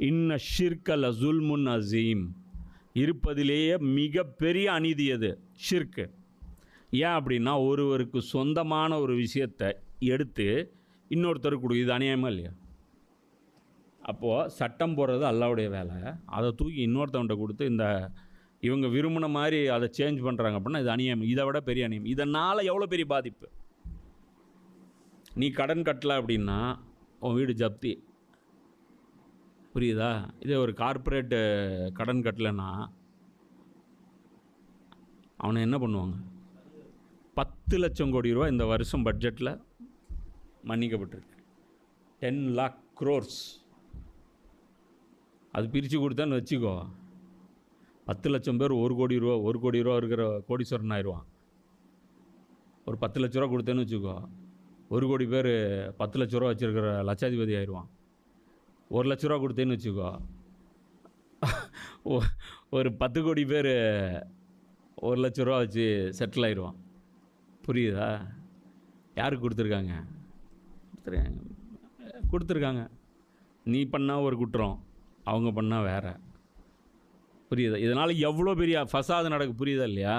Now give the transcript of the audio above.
இன்ன ஷிர்க லசுல்முன் அசீம், இருப்பதிலேயே மிகப்பெரிய அநீதி அது ஷிர்க்கு. ஏன் அப்படின்னா, ஒருவருக்கு சொந்தமான ஒரு விஷயத்தை எடுத்து இன்னொருத்தருக்கு கொடு, இது அநியாயமாக இல்லையா? அப்போது சட்டம் போடுறது அல்லாவுடைய வேலை, அதை தூக்கி இன்னொருத்தவன்கிட்ட கொடுத்து இந்த இவங்க விரும்பின மாதிரி அதை சேஞ்ச் பண்ணுறாங்க அப்படின்னா இது அநியாயம். இதை விட பெரிய அநியாயம். இதனால் எவ்வளோ பெரிய பாதிப்பு. நீ கடன் கட்டலை அப்படின்னா உன் வீடு ஜப்தி, புரியுதா? இதே ஒரு கார்ப்பரேட்டு கடன் கட்டலைன்னா அவனை என்ன பண்ணுவாங்க? 10 லட்சம் கோடி ரூபா இந்த வருஷம் பட்ஜெட்டில் மன்னிக்கப்பட்டிருக்கு. 10 lakh crores. அது பிரித்து கொடுத்தான்னு வச்சுக்கோ, 10 லட்சம் பேர் 1 கோடி ரூபா இருக்கிற கோடீஸ்வரன் ஆயிடுவான். ஒரு 10 லட்ச ரூபா கொடுத்தேன்னு வச்சுக்கோ, 1 கோடி பேர் 10 லட்ச ரூபா வச்சுருக்கிற லட்சாதிபதி ஆயிடுவான். 1 லட்ச ரூபா கொடுத்தேன்னு வச்சுக்கோ, ஒரு 10 கோடி பேர் 1 லட்ச ரூபா வச்சு செட்டில் ஆயிடுவான். புரியுதா? யாருக்கு கொடுத்துருக்காங்க? கொடுத்துருக்காங்க. நீ பண்ணால் ஒரு குற்றம், அவங்க பண்ணால் வேறு. புரியுதா? இதனால் எவ்வளோ பெரிய ஃபசாது நடக்கு, புரியுதா இல்லையா?